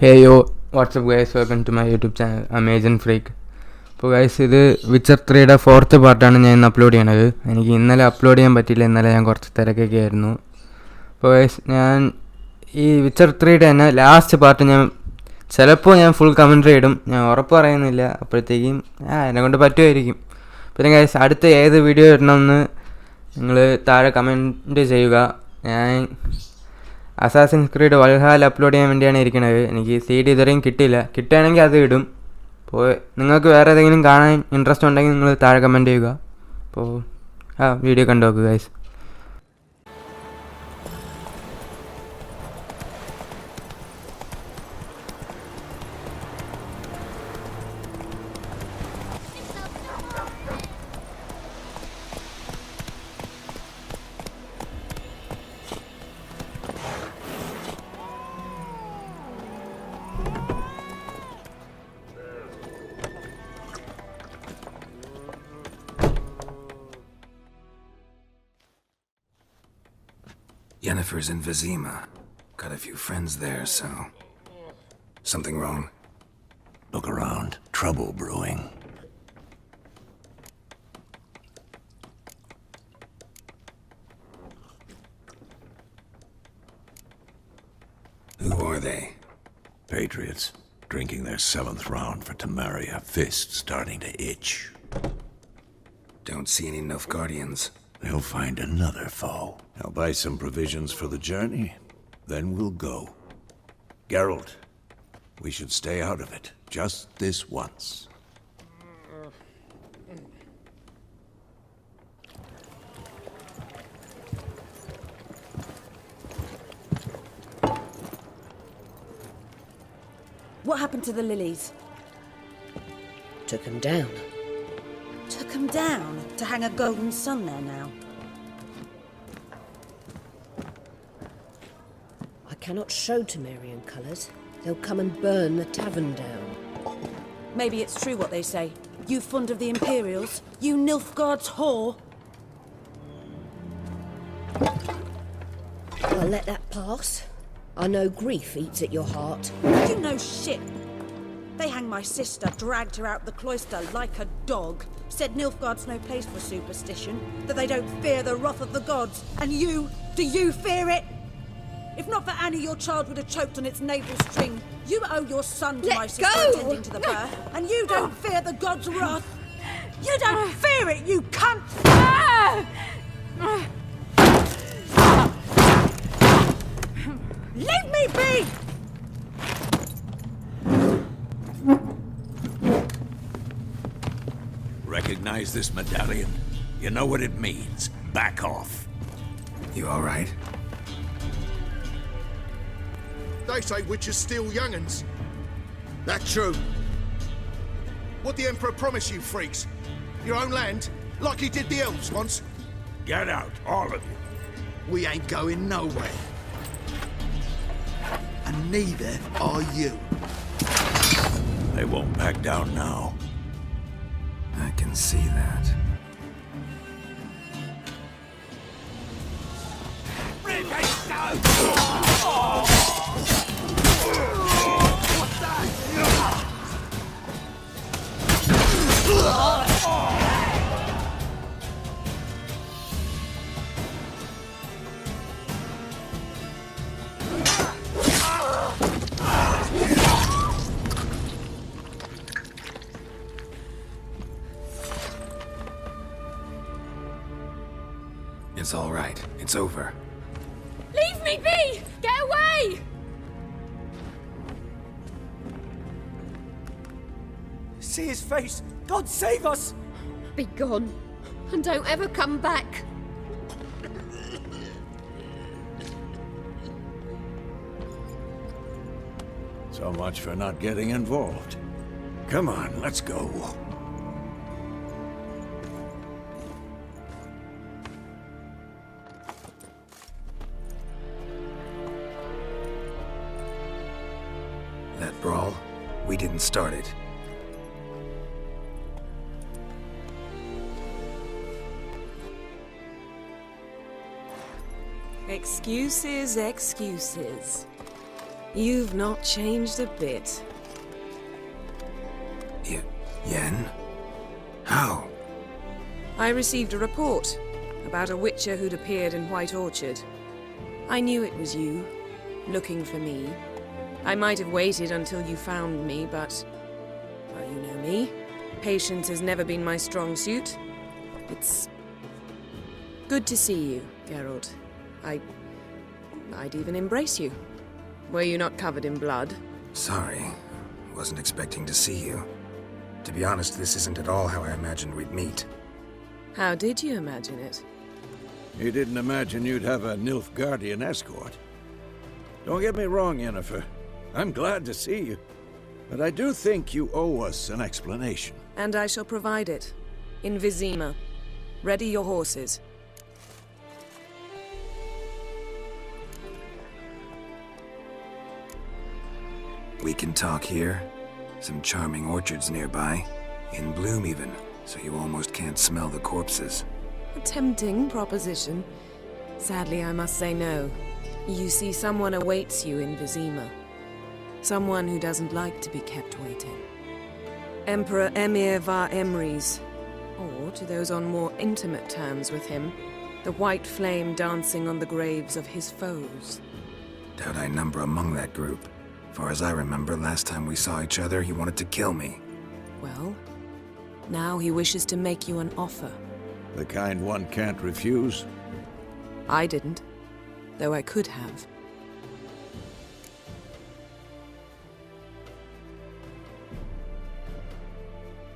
Hey yo, what's up guys, welcome to my YouTube channel, I'm Agent Freak. അപ്പോൾ guys ഇത് Witcher 3യുടെ 4th പാർട്ടാണ് ഞാൻ ഇന്ന് upload ചെയ്യണത്. എനിക്ക് ഇന്നലെ അപ്ലോഡ് ചെയ്യാൻ പറ്റിയില്ല, ഇന്നലെ ഞാൻ കുറച്ച് തിരക്കൊക്കെ ആയിരുന്നു. അപ്പോൾ ഗൈസ് ഞാൻ ഈ വിച്ചർ 3യുടെ തന്നെ ലാസ്റ്റ് പാർട്ട് ഞാൻ ചിലപ്പോൾ ഞാൻ ഫുൾ കമൻട്രി ഇടും, ഞാൻ ഉറപ്പ് പറയുന്നില്ല. അപ്പോഴത്തേക്കും എന്നെക്കൊണ്ട് പറ്റുമായിരിക്കും. പിന്നെ ഗൈസ് അടുത്ത ഏത് വീഡിയോ ഇടണമെന്ന് നിങ്ങൾ താഴെ കമൻറ്റ് ചെയ്യുക. ഞാൻ അസാസിൻസ് ക്രീഡ് വൽഹാൽ അപ്ലോഡ് ചെയ്യാൻ വേണ്ടിയാണ് ഇരിക്കുന്നത്. എനിക്ക് CD ഇതുവരെയും കിട്ടിയില്ല, കിട്ടുകയാണെങ്കിൽ അത് ഇടും. അപ്പോൾ നിങ്ങൾക്ക് വേറെ ഏതെങ്കിലും കാണാൻ ഇൻട്രസ്റ്റ് ഉണ്ടെങ്കിൽ നിങ്ങൾ താഴെ കമൻറ്റ് ചെയ്യുക. അപ്പോൾ വീഡിയോ കണ്ടു നോക്കുക guys. Yennefer's in Vizima. Got a few friends there, so... Something wrong? Look around. Trouble brewing. Who are they? Patriots. Drinking their 7th round for Tamaria. Fist starting to itch. Don't see any Nilfgaardians. They'll find another foe. I'll buy some provisions for the journey. Then we'll go. Geralt, we should stay out of it. Just this once. What happened to the lilies? Took them down. Took them down to hang a golden sun there now. I cannot show Temerian colours. They'll come and burn the tavern down. Maybe it's true what they say. You fond of the Imperials? You Nilfgaard's whore? I'll let that pass. I know grief eats at your heart. You know shit. They hang my sister, dragged her out the cloister like a dog. Said Nilfgaard's no place for superstition, that they don't fear the wrath of the gods. And you, do you fear it? If not for Annie, your child would have choked on its navel string. You owe your son to my sister attending to the birth, and you don't fear the gods' wrath. You don't fear it, you cunt! Leave me be! Recognize this medallion? You know what it means. Back off. You alright? They say witches steal young'uns. That true. What the Emperor promise you, freaks? Your own land? Like he did the elves once? Get out, all of you. We ain't going nowhere. And neither are you. They won't back down now. I can see that. It's all right. It's over. Leave me be! Get away! See his face! God save us! Be gone, and don't ever come back. So much for not getting involved. Come on, let's go. That brawl, we didn't start it. Excuses, excuses. You've not changed a bit. Yen? How? I received a report about a witcher who'd appeared in White Orchard. I knew it was you, looking for me. I might have waited until you found me, but... well, you know me. Patience has never been my strong suit. It's... good to see you, Geralt. I'd even embrace you. Were you not covered in blood? Sorry. Wasn't expecting to see you. To be honest, this isn't at all how I imagined we'd meet. How did you imagine it? You didn't imagine you'd have a Nilfgaardian escort. Don't get me wrong, Yennefer. I'm glad to see you. But I do think you owe us an explanation. And I shall provide it. In Vizima. Ready your horses. We can talk here. Some charming orchards nearby. In bloom even, so you almost can't smell the corpses. A tempting proposition. Sadly, I must say no. You see, someone awaits you in Vizima. Someone who doesn't like to be kept waiting. Emperor Emir var Emrys. Or, to those on more intimate terms with him, the white flame dancing on the graves of his foes. Doubt I number among that group. Far as I remember, last time we saw each other, he wanted to kill me. Well, now he wishes to make you an offer. The kind one can't refuse? I didn't, though I could have.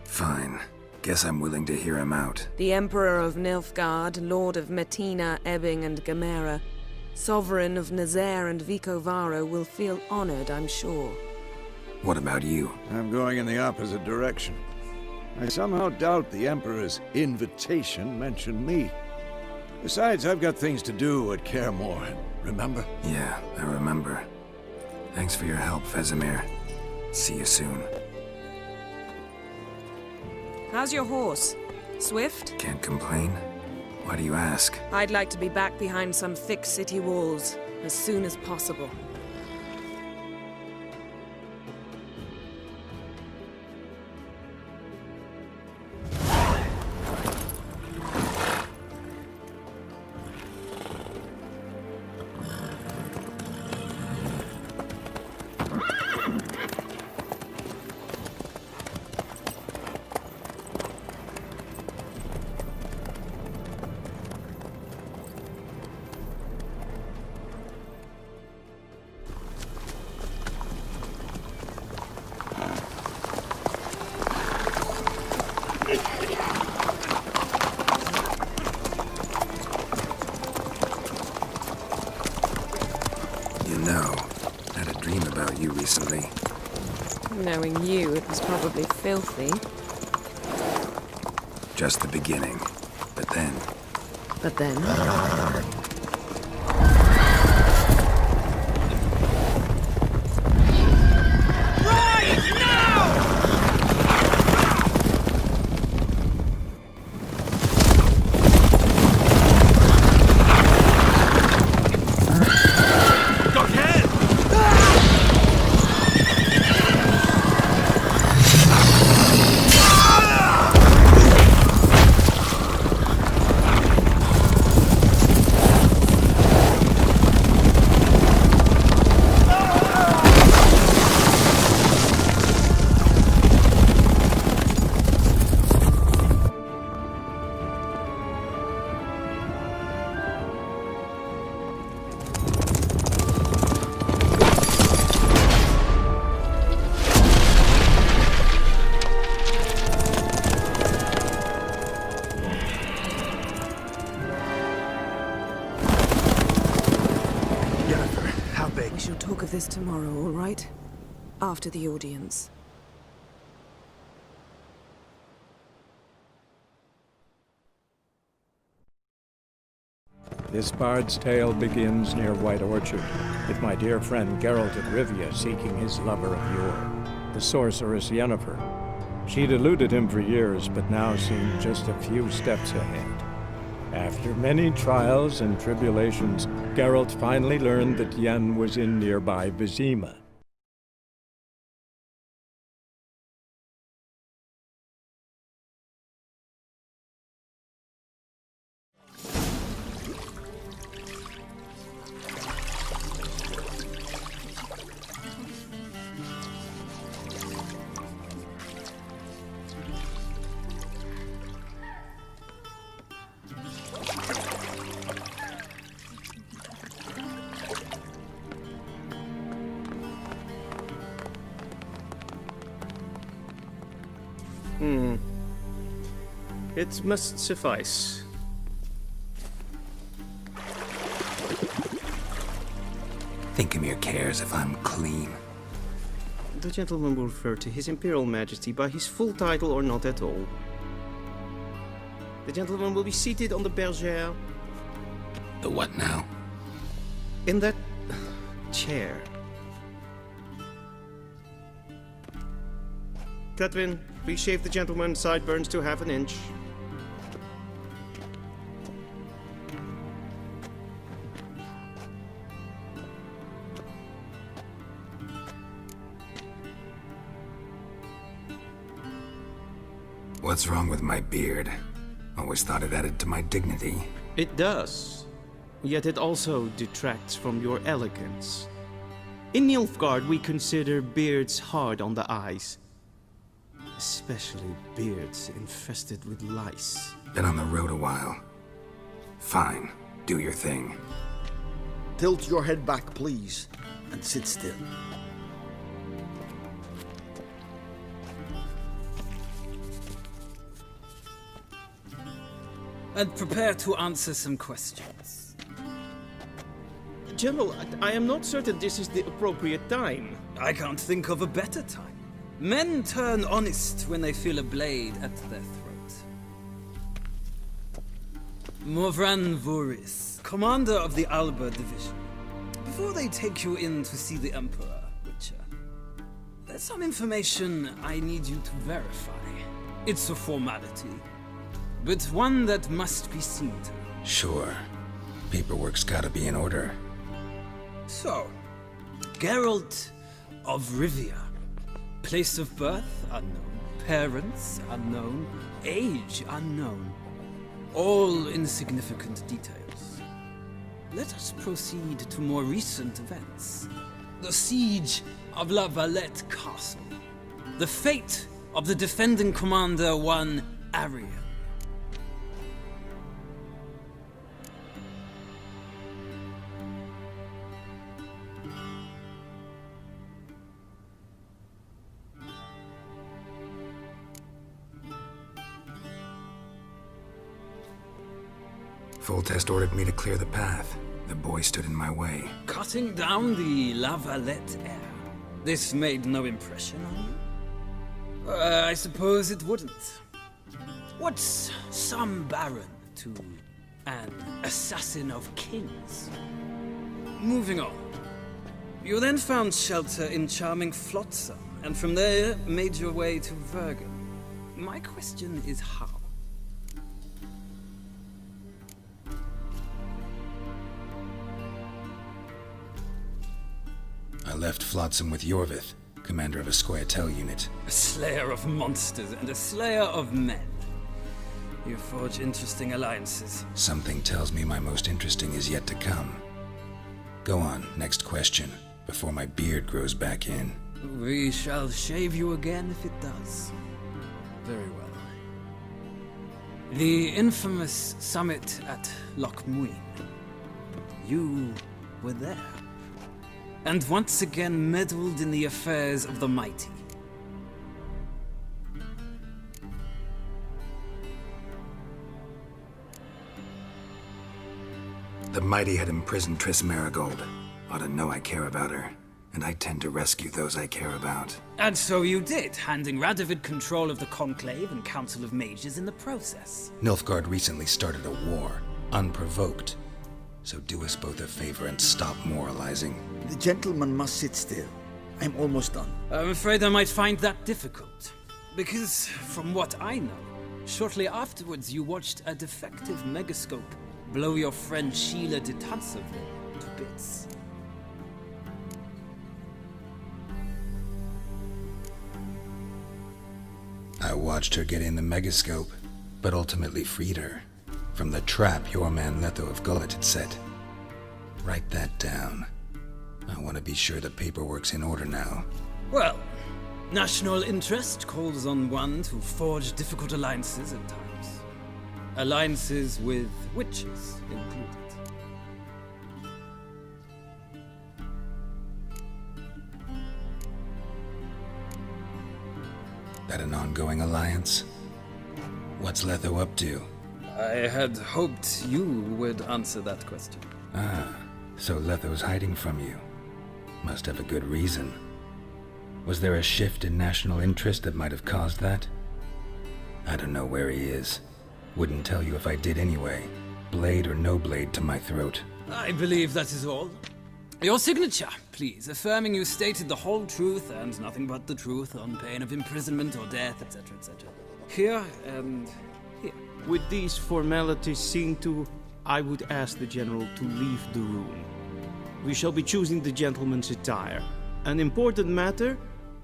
Fine. Guess I'm willing to hear him out. The Emperor of Nilfgaard, Lord of Metina, Ebbing and Gamera, Sovereign of Nazaire and Vicovaro will feel honored, I'm sure. What about you? I'm going in the opposite direction. I somehow doubt the Emperor's invitation mentioned me. Besides, I've got things to do at Kaer Morhen, remember? Yeah, I remember. Thanks for your help, Vesemir. See you soon. How's your horse? Swift? Can't complain. Why do you ask? I'd like to be back behind some thick city walls as soon as possible. Recently. Knowing you, it was probably filthy. Just the beginning. But then... But then? We shall talk of this tomorrow, all right? After the audience. This bard's tale begins near White Orchard, with my dear friend Geralt of Rivia seeking his lover of yore, the sorceress Yennefer. She'd eluded him for years, but now seemed just a few steps ahead. After many trials and tribulations, Geralt finally learned that Yen was in nearby Vizima. It must suffice. Thinkemere cares if I'm clean. The gentleman will refer to His Imperial Majesty by his full title or not at all. The gentleman will be seated on the bergère. The what now? In that chair. Catwin, please shave the gentleman's sideburns to 1/2 inch. What's wrong with my beard? Always thought it added to my dignity. It does. Yet it also detracts from your elegance. In Nilfgaard, we consider beards hard on the eyes. Especially beards infested with lice. Been on the road a while. Fine, do your thing. Tilt your head back, please, and sit still. And prepare to answer some questions. General, I am not certain this is the appropriate time. I can't think of a better time. Men turn honest when they feel a blade at their throat. Morvran Voris, commander of the Alba Division. Before they take you in to see the Emperor, Witcher, there's some information I need you to verify. It's a formality, but one that must be seen to. Sure. Paperwork's gotta be in order. So, Geralt of Rivia. Place of birth unknown. Parents unknown. Age unknown. All insignificant details. Let us proceed to more recent events. The siege of La Valette Castle. The fate of the defending commander, one Arian. Foltest ordered me to clear the path. The boy stood in my way. Cutting down the La Valette heir. This made no impression on you? I suppose it wouldn't. What's some baron to an assassin of kings? Moving on. You then found shelter in charming Flotsam, and from there made your way to Vergen. My question is how? I left Flotsam with Yorvith, commander of a Scoia'tael unit. A slayer of monsters and a slayer of men. You forge interesting alliances. Something tells me my most interesting is yet to come. Go on, next question, before my beard grows back in. We shall shave you again if it does. Very well. The infamous summit at Loch Muin. You were there. And once again meddled in the affairs of the mighty. The mighty had imprisoned Triss Marigold. Ought to know I care about her, and I tend to rescue those I care about. And so you did, handing Radovid control of the Conclave and Council of Mages in the process. Nilfgaard recently started a war, unprovoked. So do us both a favor and stop moralizing. The gentleman must sit still. I'm almost done. I'm afraid I might find that difficult. Because, from what I know, Shortly afterwards, you watched a defective megascope blow your friend Sheila de Tanseville to bits. I watched her get in the megascope, but ultimately freed her from the trap your man Letho of Gullet had set. Write that down. I want to be sure the paperwork's in order now. Well, national interest calls on one to forge difficult alliances at times. Alliances with witches included. That an ongoing alliance? What's Letho up to? I had hoped you would answer that question. Ah, so Letho's hiding from you. Must have a good reason. Was there a shift in national interest that might have caused that? I don't know where he is. Wouldn't tell you if I did anyway. Blade or no blade to my throat. I believe that is all. Your signature, please, affirming you stated the whole truth and nothing but the truth on pain of imprisonment or death, etc., etc. Here and here. With these formalities seen to, I would ask the General to leave the room. We shall be choosing the gentleman's attire. An important matter,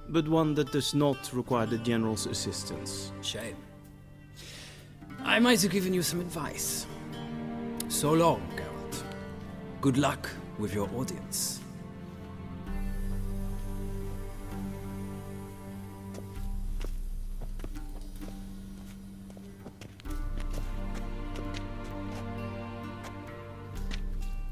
but one that does not require the General's assistance. Shame. I might have given you some advice. So long, Geralt. Good luck with your audience.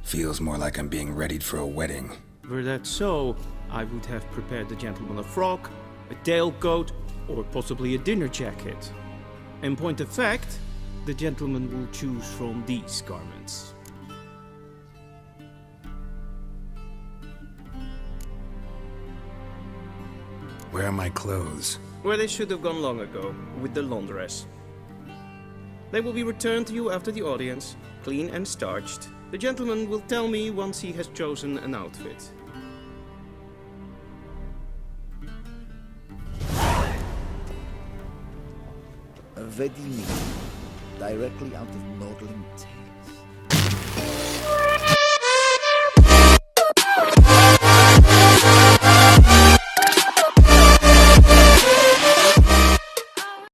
Feels more like I'm being readied for a wedding. Were that so, I would have prepared the gentleman a frock, a tailcoat, or possibly a dinner jacket. In point of fact, the gentleman will choose from these garments. Where are my clothes? Where they should have gone long ago, with the laundress. They will be returned to you after the audience, clean and starched. The gentleman will tell me once he has chosen an outfit. A wedding directly out of maudlin tales.